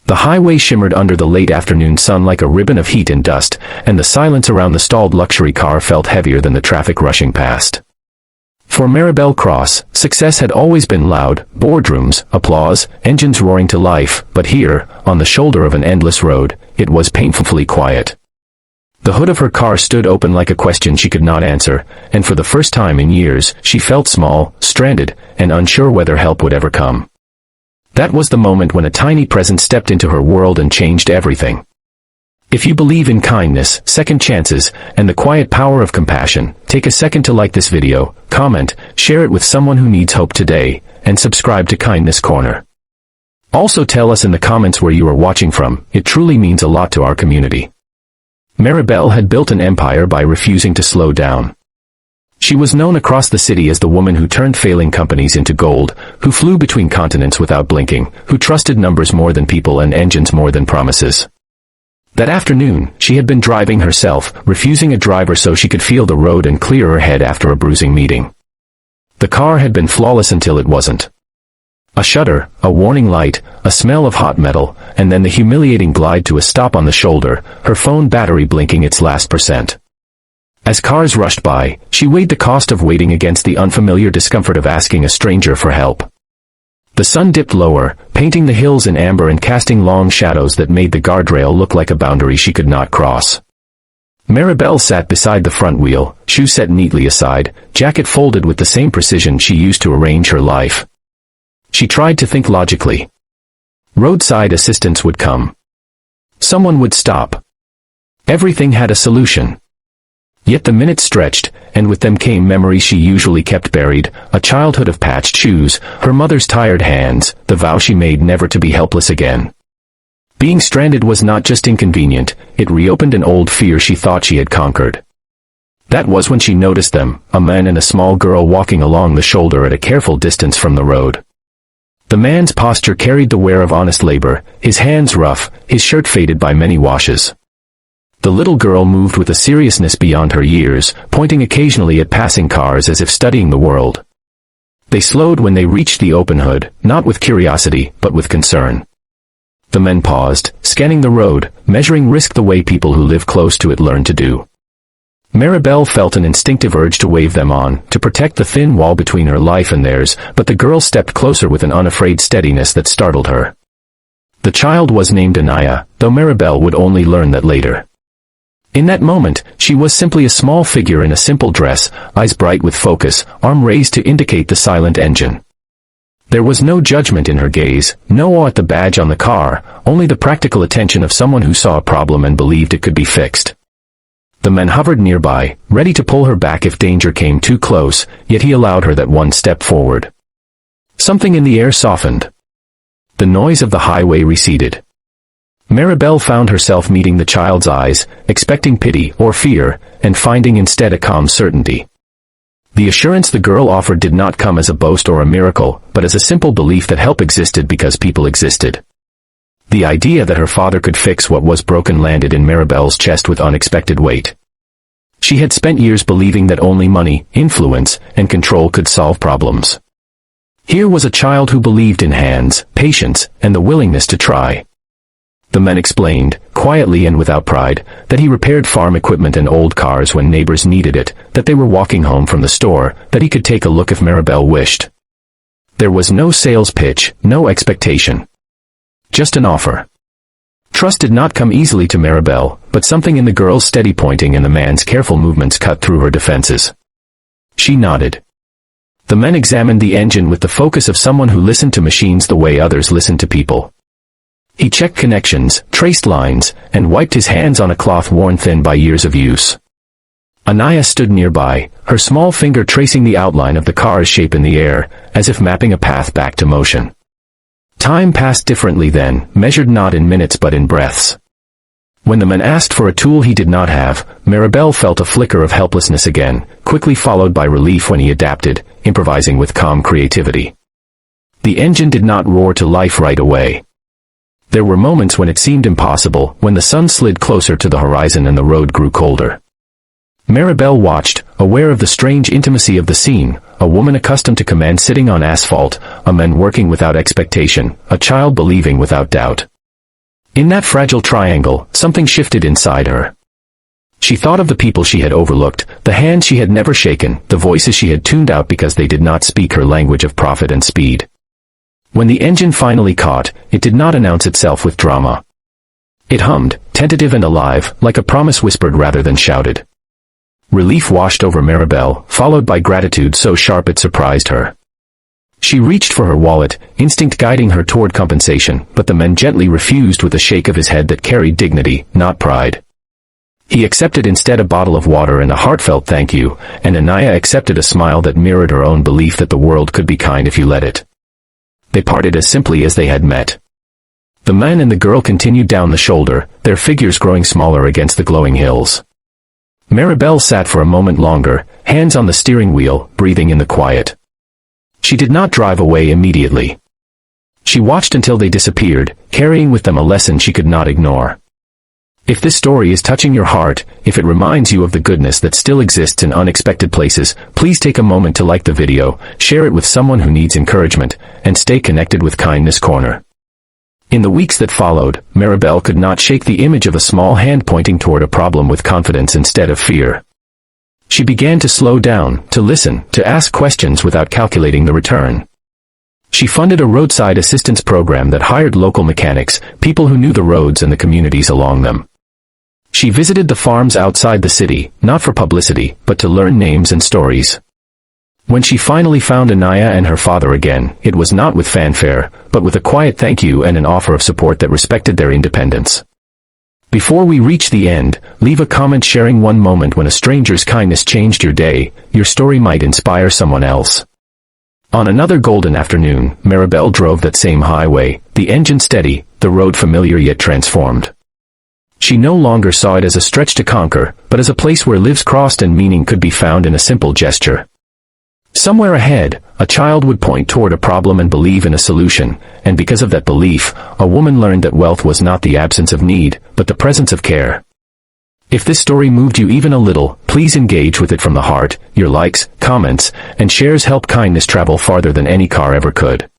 The highway shimmered under the late afternoon sun like a ribbon of heat and dust, and the silence around the stalled luxury car felt heavier than the traffic rushing past. For Maribel Cross, success had always been loud: boardrooms, applause, engines roaring to life, but here, on the shoulder of an endless road, it was painfully quiet. The hood of her car stood open like a question she could not answer, and for the first time in years, she felt small, stranded, and unsure whether help would ever come. That was the moment when a tiny presence stepped into her world and changed everything. If you believe in kindness, second chances, and the quiet power of compassion, take a second to like this video, comment, share it with someone who needs hope today, and subscribe to Kindness Corner. Also tell us in the comments where you are watching from. It truly means a lot to our community. Maribel had built an empire by refusing to slow down. She was known across the city as the woman who turned failing companies into gold, who flew between continents without blinking, who trusted numbers more than people and engines more than promises. That afternoon, she had been driving herself, refusing a driver so she could feel the road and clear her head after a bruising meeting. The car had been flawless until it wasn't. A shudder, a warning light, a smell of hot metal, and then the humiliating glide to a stop on the shoulder, her phone battery blinking its last %. As cars rushed by, she weighed the cost of waiting against the unfamiliar discomfort of asking a stranger for help. The sun dipped lower, painting the hills in amber and casting long shadows that made the guardrail look like a boundary she could not cross. Maribel sat beside the front wheel, shoes set neatly aside, jacket folded with the same precision she used to arrange her life. She tried to think logically. Roadside assistance would come. Someone would stop. Everything had a solution. Yet the minutes stretched, and with them came memories she usually kept buried, a childhood of patched shoes, her mother's tired hands, the vow she made never to be helpless again. Being stranded was not just inconvenient, it reopened an old fear she thought she had conquered. That was when she noticed them, a man and a small girl walking along the shoulder at a careful distance from the road. The man's posture carried the wear of honest labor, his hands rough, his shirt faded by many washes. The little girl moved with a seriousness beyond her years, pointing occasionally at passing cars as if studying the world. They slowed when they reached the open hood, not with curiosity, but with concern. The men paused, scanning the road, measuring risk the way people who live close to it learn to do. Maribel felt an instinctive urge to wave them on, to protect the thin wall between her life and theirs, but the girl stepped closer with an unafraid steadiness that startled her. The child was named Anaya, though Maribel would only learn that later. In that moment, she was simply a small figure in a simple dress, eyes bright with focus, arm raised to indicate the silent engine. There was no judgment in her gaze, no awe at the badge on the car, only the practical attention of someone who saw a problem and believed it could be fixed. The men hovered nearby, ready to pull her back if danger came too close, yet he allowed her that one step forward. Something in the air softened. The noise of the highway receded. Maribel found herself meeting the child's eyes, expecting pity or fear, and finding instead a calm certainty. The assurance the girl offered did not come as a boast or a miracle, but as a simple belief that help existed because people existed. The idea that her father could fix what was broken landed in Maribel's chest with unexpected weight. She had spent years believing that only money, influence, and control could solve problems. Here was a child who believed in hands, patience, and the willingness to try. The men explained, quietly and without pride, that he repaired farm equipment and old cars when neighbors needed it, that they were walking home from the store, that he could take a look if Maribel wished. There was no sales pitch, no expectation. Just an offer. Trust did not come easily to Maribel, but something in the girl's steady pointing and the man's careful movements cut through her defenses. She nodded. The men examined the engine with the focus of someone who listened to machines the way others listen to people. He checked connections, traced lines, and wiped his hands on a cloth worn thin by years of use. Anaya stood nearby, her small finger tracing the outline of the car's shape in the air, as if mapping a path back to motion. Time passed differently then, measured not in minutes but in breaths. When the man asked for a tool he did not have, Maribel felt a flicker of helplessness again, quickly followed by relief when he adapted, improvising with calm creativity. The engine did not roar to life right away. There were moments when it seemed impossible, when the sun slid closer to the horizon and the road grew colder. Maribel watched, aware of the strange intimacy of the scene, a woman accustomed to command sitting on asphalt, a man working without expectation, a child believing without doubt. In that fragile triangle, something shifted inside her. She thought of the people she had overlooked, the hands she had never shaken, the voices she had tuned out because they did not speak her language of profit and speed. When the engine finally caught, it did not announce itself with drama. It hummed, tentative and alive, like a promise whispered rather than shouted. Relief washed over Maribel, followed by gratitude so sharp it surprised her. She reached for her wallet, instinct guiding her toward compensation, but the man gently refused with a shake of his head that carried dignity, not pride. He accepted instead a bottle of water and a heartfelt thank you, and Anaya accepted a smile that mirrored her own belief that the world could be kind if you let it. They parted as simply as they had met. The man and the girl continued down the shoulder, their figures growing smaller against the glowing hills. Maribel sat for a moment longer, hands on the steering wheel, breathing in the quiet. She did not drive away immediately. She watched until they disappeared, carrying with them a lesson she could not ignore. If this story is touching your heart, if it reminds you of the goodness that still exists in unexpected places, please take a moment to like the video, share it with someone who needs encouragement, and stay connected with Kindness Corner. In the weeks that followed, Maribel could not shake the image of a small hand pointing toward a problem with confidence instead of fear. She began to slow down, to listen, to ask questions without calculating the return. She funded a roadside assistance program that hired local mechanics, people who knew the roads and the communities along them. She visited the farms outside the city, not for publicity, but to learn names and stories. When she finally found Anaya and her father again, it was not with fanfare, but with a quiet thank you and an offer of support that respected their independence. Before we reach the end, leave a comment sharing one moment when a stranger's kindness changed your day. Your story might inspire someone else. On another golden afternoon, Maribel drove that same highway, the engine steady, the road familiar yet transformed. She no longer saw it as a stretch to conquer, but as a place where lives crossed and meaning could be found in a simple gesture. Somewhere ahead, a child would point toward a problem and believe in a solution, and because of that belief, a woman learned that wealth was not the absence of need, but the presence of care. If this story moved you even a little, please engage with it from the heart. Your likes, comments, and shares help kindness travel farther than any car ever could.